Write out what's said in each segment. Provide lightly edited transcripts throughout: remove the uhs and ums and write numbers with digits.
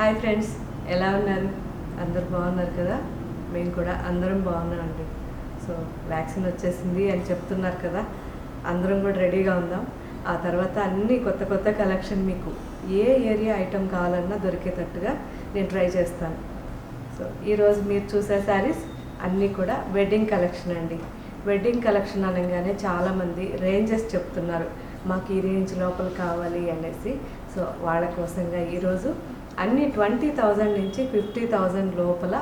Hi friends, ఎలా ఉన్నారు? అందరు బాగున్నారు కదా? మేము కూడా అందరం బాగున్నామండి. సో వ్యాక్సిన్ వచ్చేసింది అని చెప్తున్నారు కదా, అందరం కూడా రెడీగా ఉందాం. ఆ తర్వాత అన్ని కొత్త కొత్త కలెక్షన్ మీకు ఏ ఏరియా ఐటెం కావాలన్నా దొరికేటట్టుగా నేను ట్రై చేస్తాను. సో ఈరోజు మీరు చూసే శారీస్ అన్నీ కూడా వెడ్డింగ్ కలెక్షన్ అండి. వెడ్డింగ్ కలెక్షన్ అనగానే చాలామంది రేంజెస్ చెప్తున్నారు, మాకు ఈ రేంజ్ లోపల కావాలి అనేసి. సో వాళ్ళ కోసంగా ఈరోజు అన్ని 20,000 నుంచి 50,000 లోపల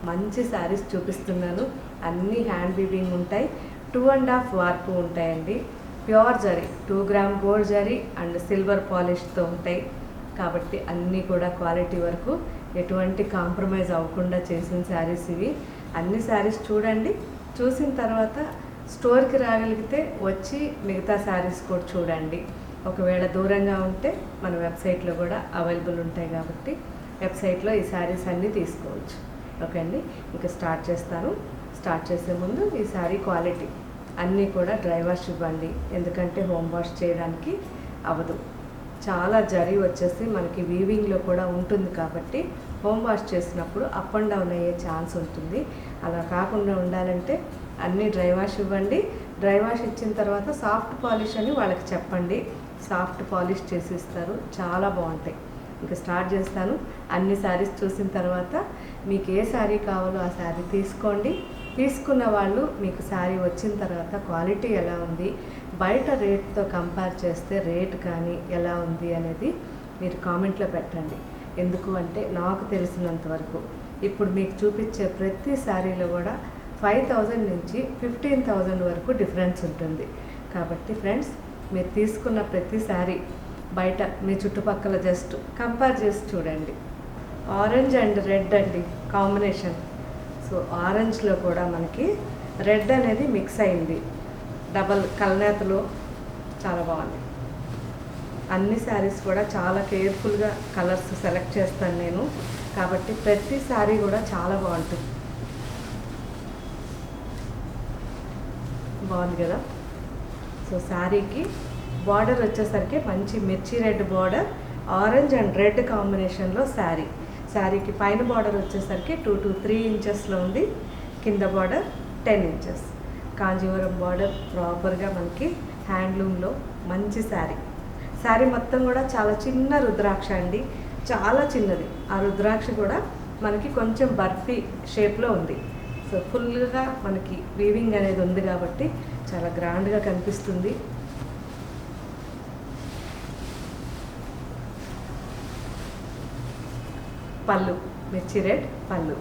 మంచి శారీస్ చూపిస్తున్నాను. అన్నీ హ్యాండ్ వీవింగ్ ఉంటాయి, 2.5 వార్పు ఉంటాయండి. ప్యూర్ జరీ, 2 గ్రామ్ గోల్డ్ జరీ అండ్ సిల్వర్ పాలిష్తో ఉంటాయి. కాబట్టి అన్నీ కూడా క్వాలిటీ వరకు ఎటువంటి కాంప్రమైజ్ అవ్వకుండా చేసిన శారీస్ ఇవి. అన్ని శారీస్ చూడండి, చూసిన తర్వాత స్టోర్కి రాగలిగితే వచ్చి మిగతా శారీస్ కూడా చూడండి. ఒకవేళ దూరంగా ఉంటే మన వెబ్సైట్లో కూడా అవైలబుల్ ఉంటాయి కాబట్టి వెబ్సైట్లో ఈ శారీస్ అన్నీ తీసుకోవచ్చు. ఓకే అండి, ఇంకా స్టార్ట్ చేస్తాను. స్టార్ట్ చేసే ముందు ఈ శారీ క్వాలిటీ అన్నీ కూడా డ్రై వాష్ ఇవ్వండి, ఎందుకంటే హోమ్ వాష్ చేయడానికి అవ్వదు. చాలా జరీ వచ్చేసి మనకి వీవింగ్లో కూడా ఉంటుంది కాబట్టి హోమ్ వాష్ చేసినప్పుడు అప్ అండ్ డౌన్ అయ్యే ఛాన్స్ ఉంటుంది. అలా కాకుండా ఉండాలంటే అన్నీ డ్రై వాష్ ఇవ్వండి. డ్రై వాష్ ఇచ్చిన తర్వాత సాఫ్ట్ పాలిష్ అని వాళ్ళకి చెప్పండి, సాఫ్ట్ పాలిష్ చేసి ఇస్తారు, చాలా బాగుంటాయి. ఇంకా స్టార్ట్ చేస్తాను. అన్ని శారీస్ చూసిన తర్వాత మీకు ఏ శారీ కావాలో ఆ శారీ తీసుకోండి. తీసుకున్న వాళ్ళు మీకు శారీ వచ్చిన తర్వాత క్వాలిటీ ఎలా ఉంది, బయట రేట్తో కంపేర్ చేస్తే రేట్ కానీ ఎలా ఉంది అనేది మీరు కామెంట్లో పెట్టండి. ఎందుకు అంటే నాకు తెలిసినంత వరకు ఇప్పుడు మీకు చూపించే ప్రతి శారీలో కూడా 5,000 నుంచి 15,000 వరకు డిఫరెన్స్ ఉంటుంది. కాబట్టి ఫ్రెండ్స్, మీరు తీసుకున్న ప్రతి శారీ బయట మీ చుట్టుపక్కల జస్ట్ కంపేర్ చేసి చూడండి. ఆరెంజ్ అండ్ రెడ్ అండి కాంబినేషన్. సో ఆరెంజ్లో కూడా మనకి రెడ్ అనేది మిక్స్ అయింది, డబల్ కల్నేతలో చాలా బాగుంది. అన్ని శారీస్ కూడా చాలా కేర్ఫుల్గా కలర్స్ సెలెక్ట్ చేస్తాను నేను, కాబట్టి ప్రతి శారీ కూడా చాలా బాగుంటుంది. బాగుంది కదా? సో శారీకి బార్డర్ వచ్చేసరికి మంచి మిర్చి red border, orange and red కాంబినేషన్లో శారీ. శారీకి పైన బార్డర్ వచ్చేసరికి 2 to 3 ఇంచెస్లో ఉంది, కింద బార్డర్ 10 ఇంచెస్. కాంజీవరం బార్డర్ ప్రాపర్గా మనకి హ్యాండ్లూమ్లో మంచి శారీ. శారీ మొత్తం కూడా చాలా చిన్న రుద్రాక్ష అండి, చాలా చిన్నది. ఆ రుద్రాక్ష కూడా మనకి కొంచెం బర్ఫీ షేప్లో ఉంది. సో ఫుల్గా మనకి వీవింగ్ అనేది ఉంది కాబట్టి చాలా గ్రాండ్గా కనిపిస్తుంది. పళ్ళు మిర్చి రెడ్ పళ్ళు,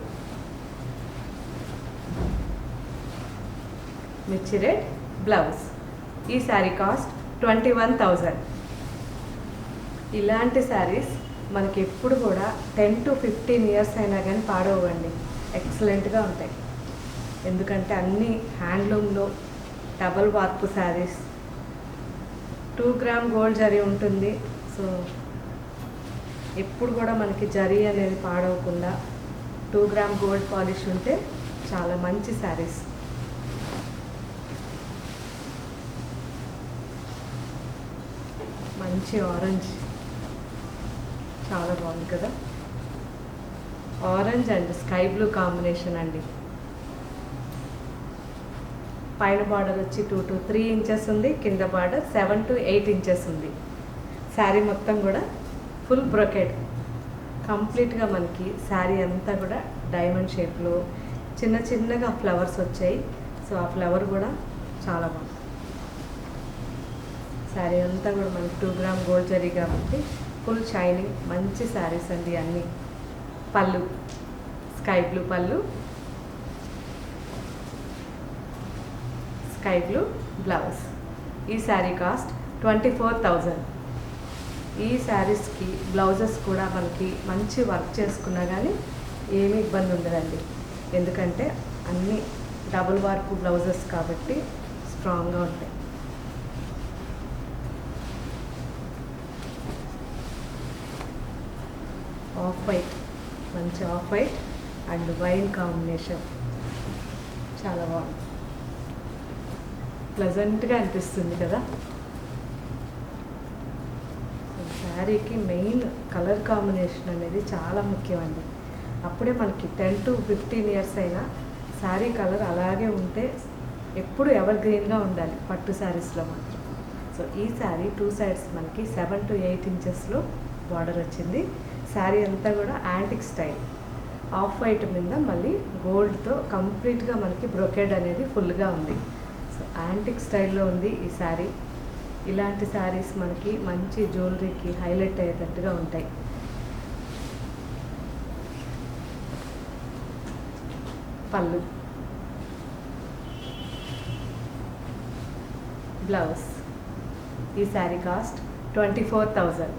మిర్చి రెడ్ బ్లౌజ్. ఈ శారీ కాస్ట్ 21,000. ఇలాంటి శారీస్ మనకి ఎప్పుడు కూడా 10 to 15 ఇయర్స్ అయినా కానీ పాడవండి, ఎక్సలెంట్గా ఉంటాయి. ఎందుకంటే అన్నీ హ్యాండ్లూమ్లో డబల్ వార్పు శారీస్, 2 గ్రామ్ గోల్డ్ జరీ ఉంటుంది. సో ఎప్పుడు కూడా మనకి జరీ అనేది పాడవకుండా 2 గ్రామ్ గోల్డ్ పాలిష్ ఉంటే చాలా మంచి శారీస్. మంచి ఆరెంజ్, చాలా బాగుంది కదా? Orange and sky blue combination అండి. పైన బార్డర్ వచ్చి 2 to 3 ఇంచెస్ ఉంది, కింద బార్డర్ 7 to 8 ఇంచెస్ ఉంది. శారీ మొత్తం కూడా ఫుల్ బ్రొకెట్, కంప్లీట్గా మనకి శారీ అంతా కూడా డైమండ్ షేప్లో చిన్న చిన్నగా ఫ్లవర్స్ వచ్చాయి. సో ఆ ఫ్లవర్ కూడా చాలా బాగుంది. శారీ అంతా కూడా మనకి 2 గ్రామ్ గోల్డ్ జరీ కాబట్టి ఫుల్ షైనింగ్ మంచి శారీస్ అండి అన్నీ. పళ్ళు స్కై బ్లూ పళ్ళు, స్కై బ్లూ బ్లౌజ్. ఈ శారీ కాస్ట్ 24,000. ఈ శారీస్కి బ్లౌజెస్ కూడా మనకి మంచి వర్క్ చేసుకున్నా కానీ ఏమీ ఇబ్బంది ఉండదండి, ఎందుకంటే అన్నీ డబుల్ వార్పు బ్లౌజెస్ కాబట్టి స్ట్రాంగ్గా ఉంటాయి. ఆఫ్ వైట్, మంచి off white and wine combination, చాలా బాగుంది, ప్లెజెంట్గా అనిపిస్తుంది కదా? శారీకి మెయిన్ కలర్ కాంబినేషన్ అనేది చాలా ముఖ్యమండి. అప్పుడే మనకి 10 to 15 ఇయర్స్ అయినా శారీ కలర్ అలాగే ఉంటే ఎప్పుడు ఎవర్ గ్రీన్గా ఉండాలి పట్టు శారీస్లో మాత్రం. సో ఈ శారీ 2 సైడ్స్ మనకి 7 to 8 ఇంచెస్లో బార్డర్ వచ్చింది. శారీ అంతా కూడా యాంటిక్ స్టైల్, ఆఫ్ వైట్ మీద మళ్ళీ గోల్డ్తో కంప్లీట్గా మనకి బ్రొకెడ్ అనేది ఫుల్గా ఉంది. సో యాంటిక్ స్టైల్లో ఉంది ఈ శారీ. ఇలాంటి శారీస్ మనకి మంచి జ్యువెలరీకి హైలైట్ అయ్యేటట్టుగా ఉంటాయి. పళ్ళు, బ్లౌజ్. ఈ శారీ కాస్ట్ 24,000.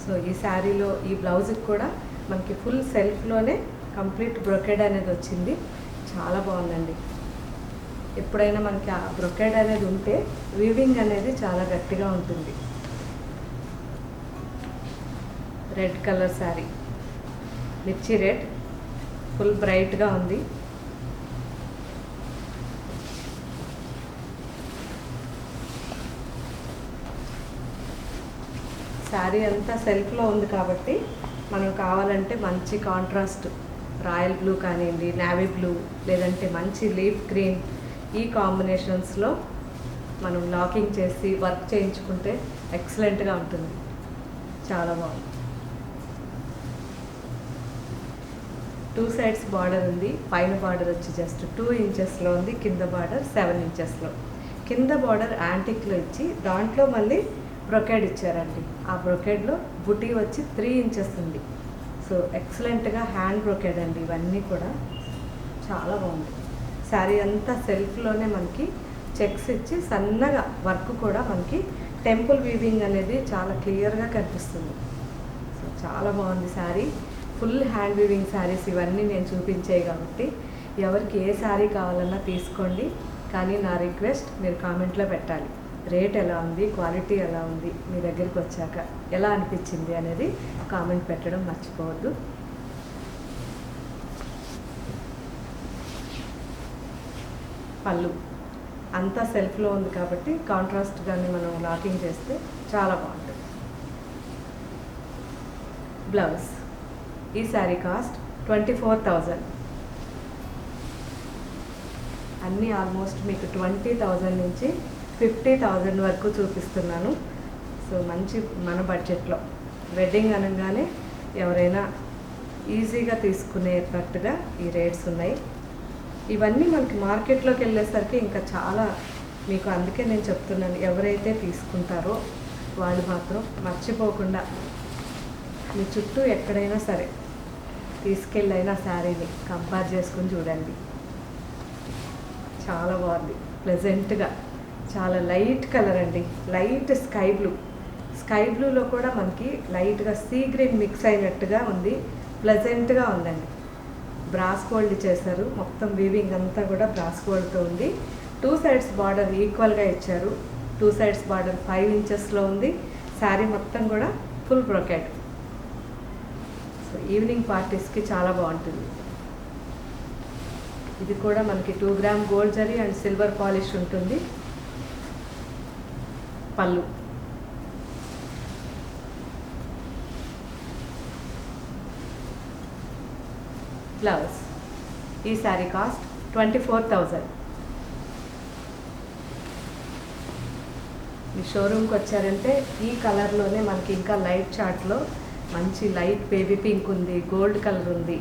సో ఈ శారీలో ఈ బ్లౌజ్కి కూడా మనకి ఫుల్ సెల్ఫ్లోనే కంప్లీట్ బ్రొకెడ్ అనేది వచ్చింది. చాలా బాగుందండి. ఎప్పుడైనా మనకి ఆ బ్రొకెడ్ అనేది ఉంటే వీవింగ్ అనేది చాలా గట్టిగా ఉంటుంది. రెడ్ కలర్ శారీ, మిర్చి రెడ్, ఫుల్ బ్రైట్గా ఉంది. శారీ అంతా సెల్ఫ్లో ఉంది కాబట్టి మనం కావాలంటే మంచి కాంట్రాస్ట్ రాయల్ బ్లూ కానివ్వండి, నేవీ బ్లూ, లేదంటే మంచి లీఫ్ గ్రీన్, ఈ కాంబినేషన్స్లో మనం లాకింగ్ చేసి వర్క్ చేయించుకుంటే ఎక్సలెంట్గా ఉంటుంది. చాలా బాగుంది. 2 సైడ్స్ బార్డర్ ఉంది. పైన బార్డర్ వచ్చి జస్ట్ 2 ఇంచెస్లో ఉంది, కింద బార్డర్ 7 ఇంచెస్లో. కింద బార్డర్ యాంటిక్లో ఇచ్చి దాంట్లో మళ్ళీ బ్రొకెడ్ ఇచ్చారండి. ఆ బ్రొకెడ్లో బుటీ వచ్చి 3 ఇంచెస్ ఉంది. సో ఎక్సలెంట్గా హ్యాండ్ బ్రొకెడ్ అండి. ఇవన్నీ కూడా చాలా బాగుంది. శారీ అంతా సెల్ఫ్లోనే మనకి చెక్స్ ఇచ్చి సన్నగా వర్క్ కూడా మనకి టెంపుల్ వీవింగ్ అనేది చాలా క్లియర్గా కనిపిస్తుంది. సో చాలా బాగుంది sari. Full hand weaving saris ఇవన్నీ నేను చూపించాయి కాబట్టి ఎవరికి ఏ శారీ కావాలన్నా తీసుకోండి. కానీ నా రిక్వెస్ట్ మీరు కామెంట్లో పెట్టాలి. రేట్ ఎలా ఉంది, క్వాలిటీ ఎలా ఉంది, మీ దగ్గరికి వచ్చాక ఎలా అనిపించింది అనేది కామెంట్ పెట్టడం మర్చిపోవద్దు. పళ్ళు అంతా సెల్ఫ్లో ఉంది కాబట్టి కాంట్రాస్ట్గానే మనం లాకింగ్ చేస్తే చాలా బాగుంటుంది. బ్లౌజ్. ఈ శారీ కాస్ట్ 24,000. అన్నీ ఆల్మోస్ట్ మీకు 20,000 నుంచి 50,000 వరకు చూపిస్తున్నాను. సో మంచి మన బడ్జెట్లో వెడ్డింగ్ అనగానే ఎవరైనా ఈజీగా తీసుకునేటట్టుగా ఈ రేట్స్ ఉన్నాయి. ఇవన్నీ మనకి మార్కెట్లోకి వెళ్ళేసరికి ఇంకా చాలా మీకు, అందుకే నేను చెప్తున్నాను, ఎవరైతే తీసుకుంటారో వాళ్ళు మాత్రం మర్చిపోకుండా మీ చుట్టూ ఎక్కడైనా సరే తీసుకెళ్ళైనా శారీని కంపేర్ చేసుకుని చూడండి. చాలా బాగుంది, ప్లెజెంట్గా, చాలా లైట్ కలర్ అండి. Light sky blue. స్కై బ్లూలో కూడా మనకి లైట్గా సీ గ్రీన్ మిక్స్ అయినట్టుగా ఉంది. ప్లెజెంట్గా ఉందండి. బ్రాస్ గోల్డ్ చేశారు. మొత్తం వీవింగ్ అంతా కూడా బ్రాస్ గోల్డ్తో ఉంది. 2 సైడ్స్ బార్డర్ ఈక్వల్గా ఇచ్చారు. 2 సైడ్స్ బార్డర్ 5 ఇంచెస్లో ఉంది. శారీ మొత్తం కూడా ఫుల్ బ్రొకెడ్. సో ఈవినింగ్ పార్టీస్కి చాలా బాగుంటుంది. ఇది కూడా మనకి 2 గ్రామ్ గోల్డ్ జరీ అండ్ సిల్వర్ పాలిష్ ఉంటుంది. పళ్ళు. బ్లౌజ్. ఈ శారీ కాస్ట్ 24,000. మీ షోరూమ్కి వచ్చారంటే ఈ కలర్లోనే మనకి ఇంకా లైట్ చార్ట్లో మంచి లైట్ బేబీ పింక్ ఉంది, గోల్డ్ కలర్ ఉంది,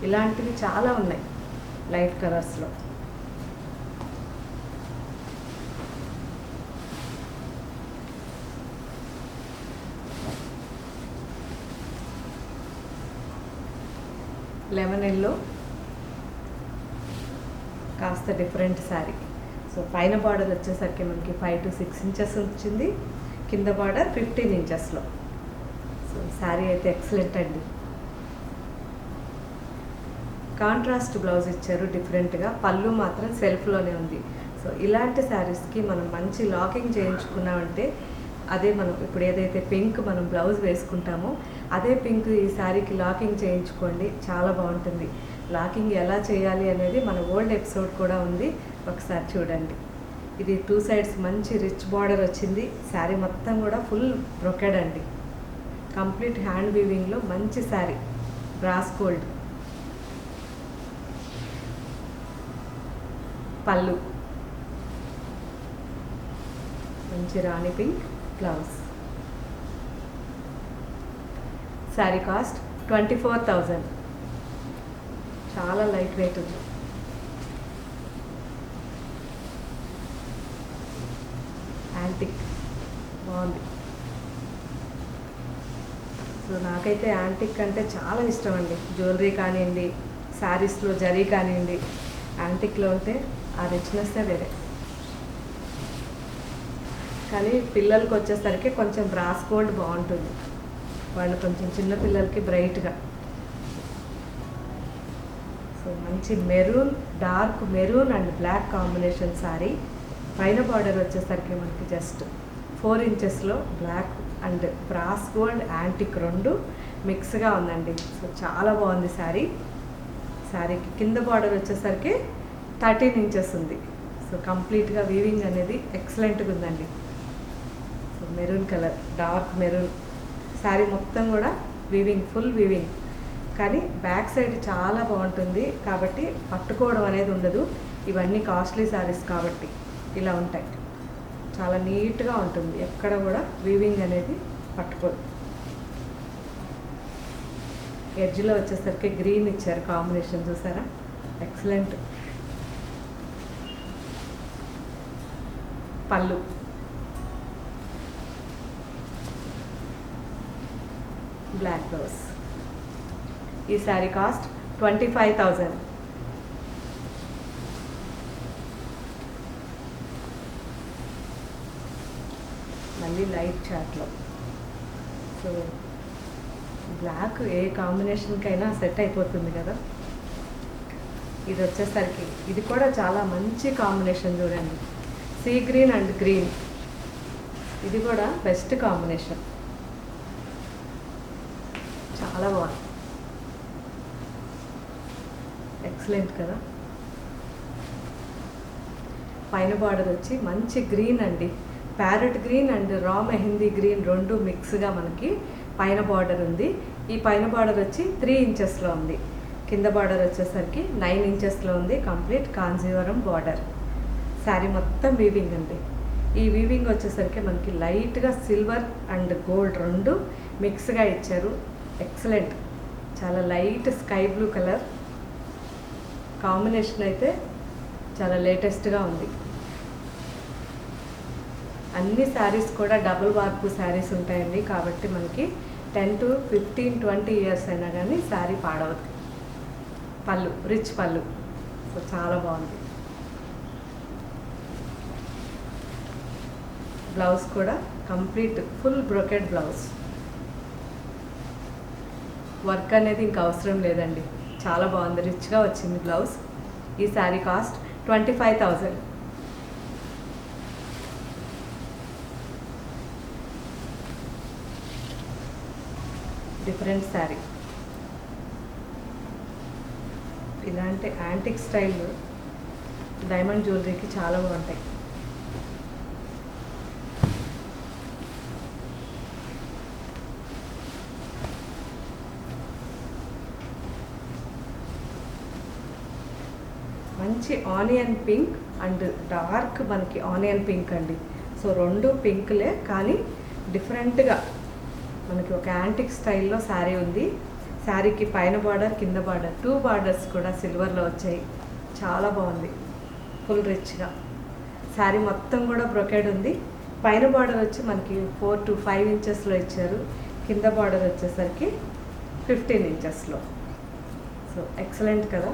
ఇలాంటివి చాలా ఉన్నాయి లైట్ కలర్స్లో. లెమన్ ఎల్లో కాస్త డిఫరెంట్ శారీ. సో పైన బార్డర్ వచ్చేసరికి మనకి 5 to 6 ఇంచెస్ వచ్చింది. కింద బార్డర్ 15 ఇంచెస్లో. సో శారీ అయితే ఎక్సలెంట్ అండి. కాంట్రాస్ట్ బ్లౌజ్ ఇచ్చారు డిఫరెంట్గా. పళ్ళు మాత్రం సెల్ఫ్లోనే ఉంది. సో ఇలాంటి శారీస్కి మనం మంచి లాకింగ్ చేయించుకున్నామంటే, అదే మనం ఇప్పుడు ఏదైతే పింక్ మనం బ్లౌజ్ వేసుకుంటామో అదే పింక్ ఈ శారీకి లాకింగ్ చేయించుకోండి, చాలా బాగుంటుంది. లాకింగ్ ఎలా చేయాలి అనేది మన ఓల్డ్ ఎపిసోడ్ కూడా ఉంది, ఒకసారి చూడండి. ఇది 2 సైడ్స్ మంచి రిచ్ బార్డర్ వచ్చింది. శారీ మొత్తం కూడా ఫుల్ బ్రొకెడ్ అండి. కంప్లీట్ హ్యాండ్ వీవింగ్లో మంచి శారీ, బ్రాస్ గోల్డ్. పళ్ళు మంచి రాణి పింక్ బ్లౌజ్. శారీ కాస్ట్ 24,000. చాలా లైట్ వెయిట్ ఉంది. యాంటిక్ బాగుంది. సో నాకైతే యాంటిక్ అంటే చాలా ఇష్టం అండి. జ్యువెలరీ కానివ్వండి, శారీస్లో జరీ కానివ్వండి, యాంటిక్లో ఉంటే ఆ రిచ్నెస్సే వేరే. కానీ పిల్లలకి వచ్చేసరికి కొంచెం బ్రాస్ గోల్డ్ బాగుంటుంది. వాళ్ళు కొంచెం చిన్న పిల్లలకి బ్రైట్గా. సో మంచి maroon, dark maroon and black combination sari. పైన బార్డర్ వచ్చేసరికి మనకి జస్ట్ 4 ఇంచెస్లో black and brass gold antique రెండు మిక్స్గా ఉందండి. సో చాలా బాగుంది శారీ. శారీకి కింద బార్డర్ వచ్చేసరికి 13 ఇంచెస్ ఉంది. సో కంప్లీట్గా వీవింగ్ అనేది ఎక్సలెంట్గా ఉందండి. So maroon colour, dark maroon. Sari మొత్తం కూడా వీవింగ్, ఫుల్ వీవింగ్. కానీ బ్యాక్ సైడ్ చాలా బాగుంటుంది కాబట్టి పట్టుకోవడం అనేది ఉండదు. ఇవన్నీ కాస్ట్లీ శారీస్ కాబట్టి ఇలా ఉంటాయి. చాలా నీట్గా ఉంటుంది, ఎక్కడ కూడా వీవింగ్ అనేది పట్టుకోదు. ఎడ్జ్లో వచ్చేసరికి గ్రీన్ ఇచ్చారు కాంబినేషన్, చూసారా? ఎక్సలెంట్. పళ్ళు బ్లాక్ బ్లౌజ్. ఈ శారీ కాస్ట్ 25,000. మళ్ళీ లైట్ చాట్లో. సో బ్లాక్ ఏ కాంబినేషన్కైనా సెట్ అయిపోతుంది కదా. ఇది వచ్చేసరికి ఇది కూడా చాలా మంచి కాంబినేషన్ చూడండి. సీ గ్రీన్ అండ్ గ్రీన్, ఇది కూడా బెస్ట్ కాంబినేషన్. చాలా బాగుంది, ఎక్సలెంట్ కదా. పైన బార్డర్ వచ్చి మంచి గ్రీన్ అండి, ప్యారెట్ గ్రీన్ అండ్ రా మెహందీ గ్రీన్ రెండు మిక్స్గా మనకి పైన బార్డర్ ఉంది. ఈ పైన బార్డర్ వచ్చి 3 ఇంచెస్లో ఉంది. కింద బార్డర్ వచ్చేసరికి 9 ఇంచెస్లో ఉంది. Complete Kanjeevaram border. శారీ మొత్తం వీవింగ్ అండి. ఈ వీవింగ్ వచ్చేసరికి మనకి లైట్గా సిల్వర్ అండ్ గోల్డ్ రెండు మిక్స్గా ఇచ్చారు. ఎక్సలెంట్. చాలా light sky blue colour combination అయితే చాలా లేటెస్ట్గా ఉంది. అన్ని శారీస్ కూడా డబుల్ వార్పు శారీస్ ఉంటాయండి కాబట్టి మనకి 10 to 15, 20 ఇయర్స్ అయినా కానీ శారీ పాడవద్దు. పళ్ళు రిచ్ పళ్ళు. సో చాలా బాగుంది. బ్లౌజ్ కూడా complete full brocade blouse. Work అనేది ఇంకా అవసరం లేదండి, చాలా బాగుంది, రిచ్గా వచ్చింది బ్లౌజ్. ఈ శారీ కాస్ట్ 25,000. డిఫరెంట్ శారీ. ఇలాంటి యాంటిక్ స్టైల్ డైమండ్ జ్యువెలరీకి చాలా బాగుంటాయి. మంచి ఆనియన్ పింక్ అండ్ డార్క్ మనకి ఆనియన్ పింక్ అండి. సో రెండు పింక్లే కానీ డిఫరెంట్గా మనకి ఒక యాంటిక్ స్టైల్లో శారీ ఉంది. శారీకి పైన బార్డర్, కింద బార్డర్ 2 బార్డర్స్ కూడా సిల్వర్లో వచ్చాయి. చాలా బాగుంది, ఫుల్ రిచ్గా. శారీ మొత్తం కూడా బ్రొకెడ్ ఉంది. పైన బార్డర్ వచ్చి మనకి 4 to 5 ఇంచెస్లో ఇచ్చారు. కింద బార్డర్ వచ్చేసరికి 15 ఇంచెస్లో. సో ఎక్సలెంట్ కదా.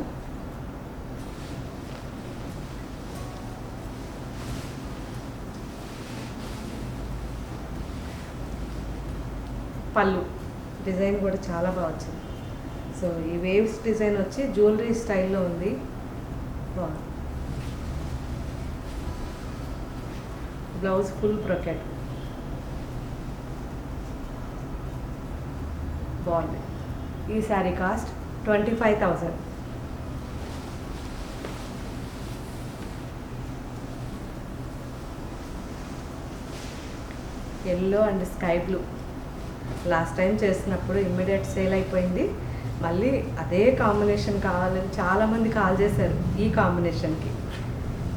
పళ్ళు డిజైన్ కూడా చాలా బాగా వచ్చింది. సో ఈ వేవ్స్ డిజైన్ వచ్చి జ్యువెలరీ స్టైల్లో ఉంది, బాగుంది. బ్లౌజ్ ఫుల్ బ్రొకెట్ బాగుంది. ఈ sari cost 25,000. Yellow and sky blue. Last time చేసినప్పుడు ఇమ్మీడియట్ సేల్ అయిపోయింది. మళ్ళీ అదే కాంబినేషన్ కావాలని చాలామంది కాల్ చేశారు ఈ కాంబినేషన్కి.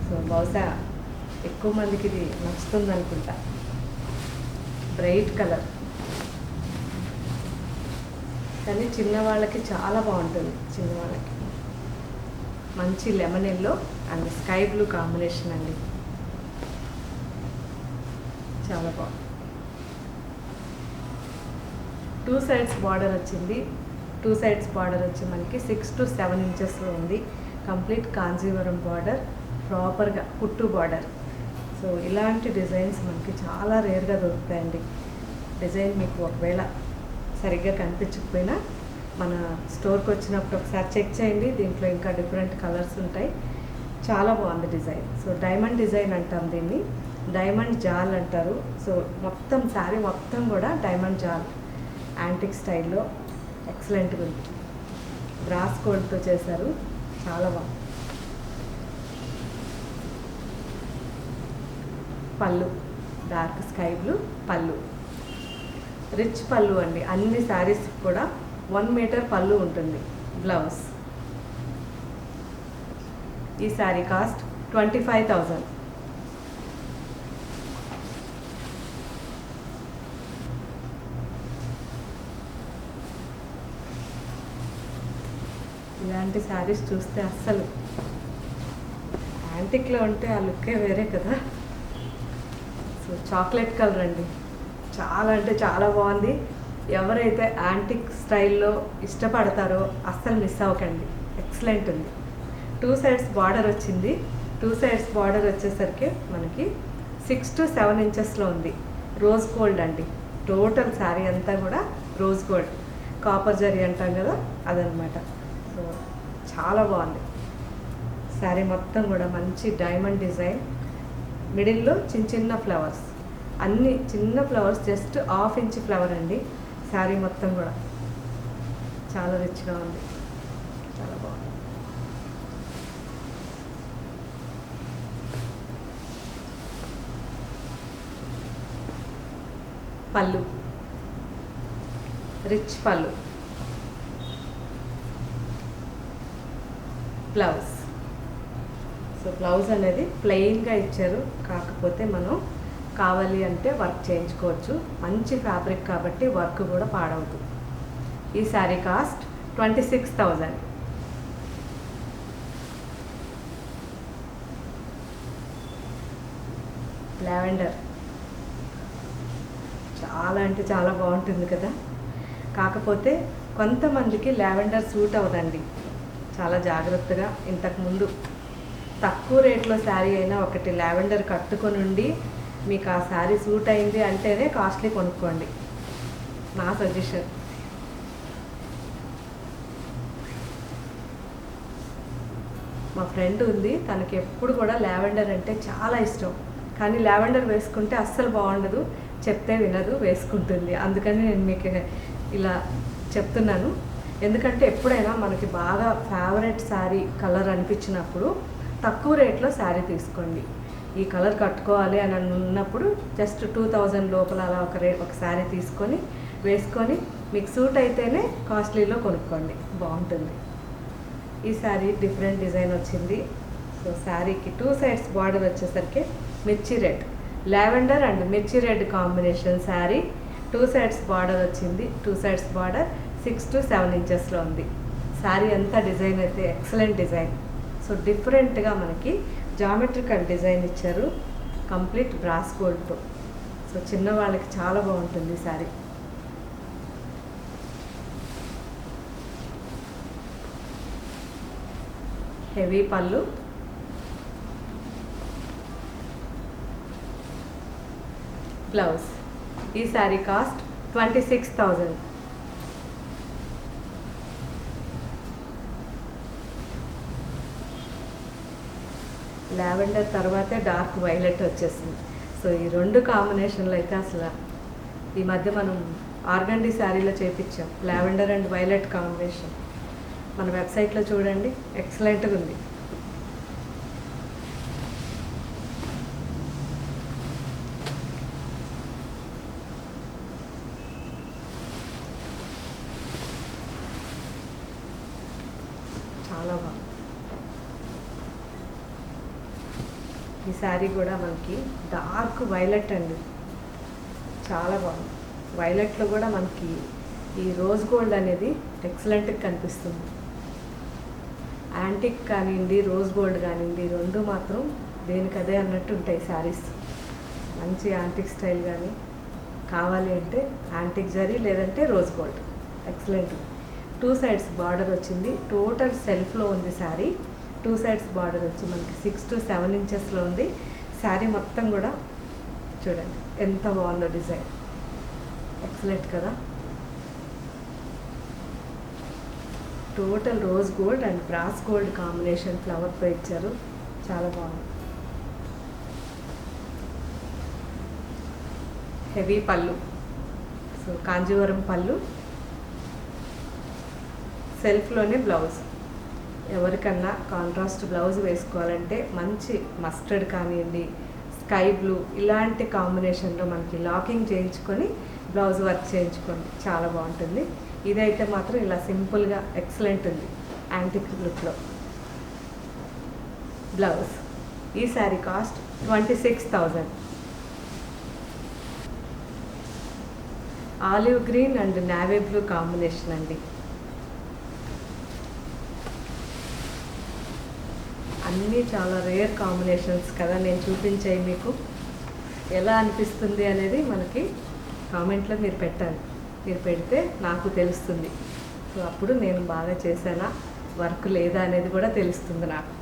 సో బహుశా ఎక్కువ మందికి ఇది నచ్చుతుంది అనుకుంటా. బ్రైట్ కలర్ కానీ చిన్నవాళ్ళకి చాలా బాగుంటుంది. చిన్నవాళ్ళకి మంచి lemon yellow and sky blue combination అండి, చాలా బాగుంది. 2 సైడ్స్ బార్డర్ వచ్చింది. 2 సైడ్స్ బార్డర్ వచ్చి మనకి 6 to 7 ఇంచెస్లో ఉంది. కంప్లీట్ కాంజీవరం బార్డర్, ప్రాపర్గా కుట్టు బార్డర్. సో ఇలాంటి డిజైన్స్ మనకి చాలా రేర్గా దొరుకుతాయండి. డిజైన్ మీకు ఒకవేళ సరిగ్గా కనిపించకపోయినా మన స్టోర్కి వచ్చినప్పుడు ఒకసారి చెక్ చేయండి. దీంట్లో ఇంకా డిఫరెంట్ కలర్స్ ఉంటాయి. చాలా బాగుంది డిజైన్. సో డైమండ్ డిజైన్ అంటాం దీన్ని, డైమండ్ జాల్ అంటారు. సో మొత్తం శారీ మొత్తం కూడా డైమండ్ జాల్ యాంటిక్ స్టైల్లో ఎక్సలెంట్గా ఉంది. బ్రాస్ కోడ్తో చేశారు, చాలా బాగుంది. పళ్ళు డార్క్ స్కై బ్లూ పళ్ళు, రిచ్ పళ్ళు అండి. అన్ని శారీస్ కూడా 1 మీటర్ పళ్ళు ఉంటుంది. బ్లౌజ్. ఈ శారీ కాస్ట్ 25,000. ఇలాంటి శారీస్ చూస్తే అస్సలు యాంటిక్లో ఉంటే ఆ లుక్కే వేరే కదా. సో చాక్లెట్ కలర్ అండి, చాలా అంటే చాలా బాగుంది. ఎవరైతే యాంటిక్ స్టైల్లో ఇష్టపడతారో అస్సలు మిస్ అవ్వకండి, ఎక్సలెంట్ ఉంది. 2 సైడ్స్ బార్డర్ వచ్చింది. 2 సైడ్స్ బార్డర్ వచ్చేసరికి మనకి 6 to 7 ఇంచెస్లో ఉంది. రోజ్ గోల్డ్ అండి, టోటల్ శారీ అంతా కూడా రోజ్ గోల్డ్, కాపర్ జరీ అంటాం కదా అదనమాట. సో చాలా బాగుంది శారీ మొత్తం కూడా. మంచి డైమండ్ డిజైన్, మిడిల్లో చిన్న చిన్న ఫ్లవర్స్, అన్ని చిన్న ఫ్లవర్స్, జస్ట్ 1/2 ఇంచ్ ఫ్లవర్ అండి. శారీ మొత్తం కూడా చాలా రిచ్గా ఉంది, చాలా బాగుంది. పళ్ళు రిచ్ పళ్ళు, బ్లౌజ్. సో బ్లౌజ్ అనేది ప్లెయిన్గా ఇచ్చారు, కాకపోతే మనం కావాలి అంటే వర్క్ చేయించుకోవచ్చు. మంచి ఫ్యాబ్రిక్ కాబట్టి వర్క్ కూడా పాడవద్దు. ఈ శారీ కాస్ట్ 26,000. లావెండర్ చాలా అంటే చాలా బాగుంటుంది కదా. కాకపోతే కొంతమందికి లావెండర్ సూట్ అవ్వదండి. చాలా జాగ్రత్తగా, ఇంతకుముందు తక్కువ రేట్లో శారీ అయినా ఒకటి లావెండర్ కట్టుకొని ఉండి మీకు ఆ శారీ సూట్ అయింది అంటేనే కాస్ట్లీ కొనుక్కోండి, నా సజెషన్. మా ఫ్రెండ్ ఉంది, తనకి ఎప్పుడు కూడా లావెండర్ అంటే చాలా ఇష్టం. కానీ లావెండర్ వేసుకుంటే అస్సలు బాగుండదు, చెప్తే వినదు, వేసుకుంటుంది. అందుకని నేను మీకు ఇలా చెప్తున్నాను. ఎందుకంటే ఎప్పుడైనా మనకి బాగా ఫేవరెట్ శారీ కలర్ అనిపించినప్పుడు తక్కువ రేట్లో శారీ తీసుకోండి. ఈ కలర్ కట్టుకోవాలి అని ఉన్నప్పుడు జస్ట్ 2,000 లోపల అలా ఒక శారీ తీసుకొని వేసుకొని మీకు సూట్ అయితేనే కాస్ట్లీలో కొనుక్కోండి, బాగుంటుంది. ఈ శారీ డిఫరెంట్ డిజైన్ వచ్చింది. సో శారీకి 2 సైడ్స్ బార్డర్ వచ్చేసరికి మిర్చి రెడ్, లావెండర్ అండ్ మిర్చి red combination sari. 2 sides border వచ్చింది. 2 సైడ్స్ బార్డర్ 6 to 7 ఇంచెస్లో ఉంది. శారీ అంతా డిజైన్ అయితే ఎక్సలెంట్ డిజైన్. సో డిఫరెంట్గా మనకి జామెట్రికల్ డిజైన్ ఇచ్చారు, కంప్లీట్ బ్రాస్ గోల్డ్తో. సో చిన్నవాళ్ళకి చాలా బాగుంటుంది శారీ. హెవీ పళ్ళు, బ్లౌజ్. ఈ శారీ కాస్ట్ 26,000. లావెండర్ తర్వాతే డార్క్ వైలెట్ వచ్చేసింది. సో ఈ 2 కాంబినేషన్లు అయితే అసలు ఈ మధ్య మనం ఆర్గండి శారీలో చేపించాం, లావెండర్ అండ్ వైలెట్ కాంబినేషన్. మన వెబ్సైట్లో చూడండి, ఎక్సలెంట్గా ఉంది. చాలా బాగుంది. ఈ శారీ కూడా మనకి డార్క్ వైలెట్ అండి, చాలా బాగుంది. వైలెట్లో కూడా మనకి ఈ రోజ్ గోల్డ్ అనేది ఎక్సలెంట్గా కనిపిస్తుంది. యాంటిక్ కానివ్వండి, రోజ్ గోల్డ్ కానివ్వండి, రెండు మాత్రం దేనికదే అన్నట్టు ఉంటాయి శారీస్. మంచి యాంటిక్ స్టైల్ కానీ కావాలి అంటే యాంటిక్ జరీ, లేదంటే rose gold, excellent. 2 sides border వచ్చింది. టోటల్ సెల్ఫ్లో ఉంది శారీ. 2 సైడ్స్ బార్డర్ వచ్చి మనకి 6 to 7 ఇంచెస్లో ఉంది. శారీ మొత్తం కూడా చూడండి ఎంత బాగుందో డిజైన్, ఎక్సలెంట్ కదా. Total rose gold and brass gold combination ఫ్లవర్తో ఇచ్చారు, చాలా బాగుంది. హెవీ పళ్ళు, సో కాంజీవరం పళ్ళు, సెల్ఫ్లోనే బ్లౌజ్. ఎవరికన్నా కాంట్రాస్ట్ బ్లౌజ్ వేసుకోవాలంటే మంచి మస్టర్డ్ కానివ్వండి, స్కై బ్లూ ఇలాంటి కాంబినేషన్లో మనకి లాకింగ్ చేయించుకొని బ్లౌజ్ వర్క్ చేయించుకోండి, చాలా బాగుంటుంది. ఇదైతే మాత్రం ఇలా సింపుల్గా ఎక్సలెంట్ ఉంది యాంటిక్ లుక్లో. బ్లౌజ్. ఈ sari cost 26,000. Olive green and navy blue combination అండి. అన్నీ చాలా రేర్ కాంబినేషన్స్ కదా నేను చూపించాయి. మీకు ఎలా అనిపిస్తుంది అనేది మనకి కామెంట్లో మీరు పెట్టాలి. మీరు పెడితే నాకు తెలుస్తుంది. సో అప్పుడు నేను బాగా చేశానా, వర్క్ లేదా అనేది కూడా తెలుస్తుంది నాకు.